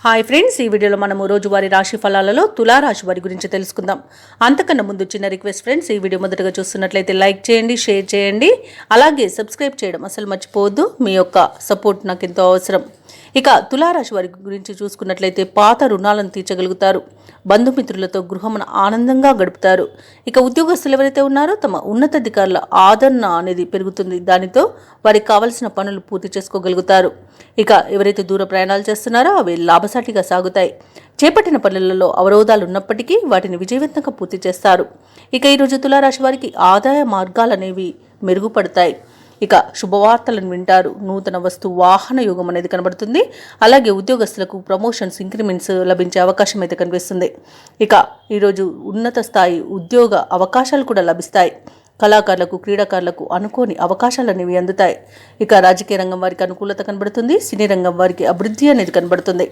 Hi friends, ఈ వీడియోలో మనము రోజువారీ రాశి ఫలాలలో తులారాశి వారి గురించి తెలుసుకుందాం. అంతకన్నా ముందు చిన్న రిక్వెస్ట్ ఫ్రెండ్స్, ఈ వీడియో మొదటగా చూస్తున్నట్లయితే లైక్ చేయండి, షేర్ చేయండి, అలాగే సబ్స్క్రైబ్ చేయడం అసలు మర్చిపోవద్దు. మీ యొక్క సపోర్ట్ నాకు ఎంతో అవసరం. ఇక తులారాశి వారి గురించి చూసుకున్నట్లయితే పాత రుణాలను తీర్చగలుగుతారు. బంధుమిత్రులతో గృహమున ఆనందంగా గడుపుతారు. ఇక ఉద్యోగస్తులు ఎవరైతే ఉన్నారో తమ ఉన్నతాధికారుల ఆదరణ అనేది పెరుగుతుంది. దానితో వారికి కావలసిన పనులు పూర్తి చేసుకోగలుగుతారు. ఇక ఎవరైతే దూర ప్రయాణాలు చేస్తున్నారో అవి లాభసాటిగా సాగుతాయి. చేపట్టిన పనులలో అవరోధాలు ఉన్నప్పటికీ వాటిని విజయవంతంగా పూర్తి చేస్తారు. ఇక ఈరోజు తులారాశి వారికి ఆదాయ మార్గాలు అనేవి మెరుగుపడతాయి. ఇక శుభవార్తలను వింటారు. నూతన వస్తు వాహన యోగం అనేది కనబడుతుంది. అలాగే ఉద్యోగస్తులకు ప్రమోషన్స్, ఇంక్రిమెంట్స్ లభించే అవకాశం అయితే కనిపిస్తుంది. ఇక ఈరోజు ఉన్నత స్థాయి ఉద్యోగ అవకాశాలు కూడా లభిస్తాయి. కళాకారులకు, క్రీడాకారులకు అనుకోని అవకాశాలు అనేవి అందుతాయి. ఇక రాజకీయ రంగం వారికి అనుకూలత కనబడుతుంది. సినీ రంగం వారికి అభివృద్ధి అనేది కనబడుతుంది.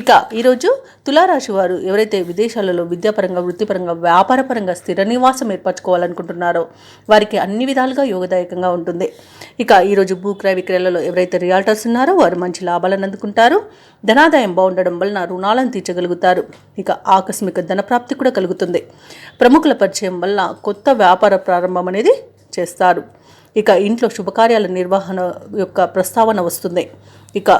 ఇక ఈరోజు తులారాశి వారు ఎవరైతే విదేశాలలో విద్యాపరంగా, వృత్తిపరంగా, వ్యాపారపరంగా స్థిర నివాసం ఏర్పరచుకోవాలనుకుంటున్నారో వారికి అన్ని విధాలుగా యోగదాయకంగా ఉంటుంది. ఇక ఈరోజు భూక్రయ విక్రయాలలో ఎవరైతే రియాల్టర్స్ ఉన్నారో వారు మంచి లాభాలను అందుకుంటారు. ధనాదాయం బాగుండడం వలన రుణాలను తీర్చగలుగుతారు. ఇక ఆకస్మిక ధనప్రాప్తి కూడా కలుగుతుంది. ప్రముఖుల పరిచయం వల్ల కొత్త వ్యాపార ప్రారంభం అనేది చేస్తారు. ఇక ఇంట్లో శుభకార్యాల నిర్వహణ యొక్క ప్రస్తావన వస్తుంది. ఇక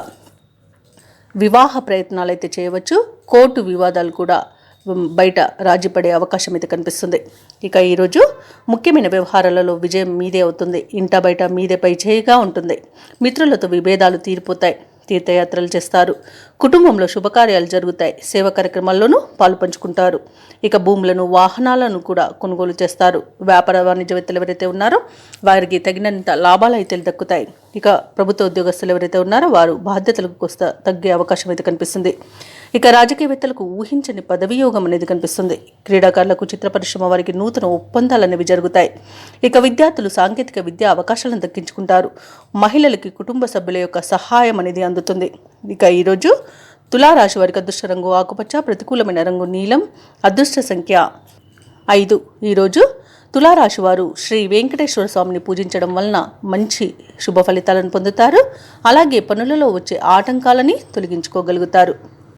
వివాహ ప్రయత్నాలు అయితే చేయవచ్చు. కోర్టు వివాదాలు కూడా బయట రాజీపడే అవకాశం అయితే కనిపిస్తుంది. ఇక ఈరోజు ముఖ్యమైన వ్యవహారాలలో విజయం మీదే అవుతుంది. ఇంట బయట మీదే పై చేయిగా ఉంటుంది. మిత్రులతో విభేదాలు తీరిపోతాయి. తీర్థయాత్రలు చేస్తారు. కుటుంబంలో శుభకార్యాలు జరుగుతాయి. సేవా కార్యక్రమాల్లోనూ పాలు పంచుకుంటారు. ఇక భూములను, వాహనాలను కూడా కొనుగోలు చేస్తారు. వ్యాపార వాణిజ్యవేత్తలు ఎవరైతే ఉన్నారో వారికి తగినంత లాభాలు అయితే దక్కుతాయి. ఇక ప్రభుత్వ ఉద్యోగస్తులు ఎవరైతే ఉన్నారో వారు బాధ్యతలకు కొస్త తగ్గే అవకాశం అయితే కనిపిస్తుంది. ఇక రాజకీయవేత్తలకు ఊహించని పదవి యోగం అనేది కనిపిస్తుంది. క్రీడాకారులకు, చిత్ర పరిశ్రమ వారికి నూతన ఒప్పందాలు అనేవి జరుగుతాయి. ఇక విద్యార్థులు సాంకేతిక విద్యా అవకాశాలను దక్కించుకుంటారు. మహిళలకి కుటుంబ సభ్యుల యొక్క సహాయం అనేది అందుతుంది. ఇక ఈరోజు తులారాశి వారికి అదృష్ట రంగు ఆకుపచ్చ, ప్రతికూలమైన రంగు నీలం, అదృష్ట సంఖ్య 5. ఈరోజు తులారాశి వారు శ్రీ వెంకటేశ్వర స్వామిని పూజించడం వలన మంచి శుభ ఫలితాలను పొందుతారు. అలాగే పనులలో వచ్చే ఆటంకాలని తొలగించుకోగలుగుతారు.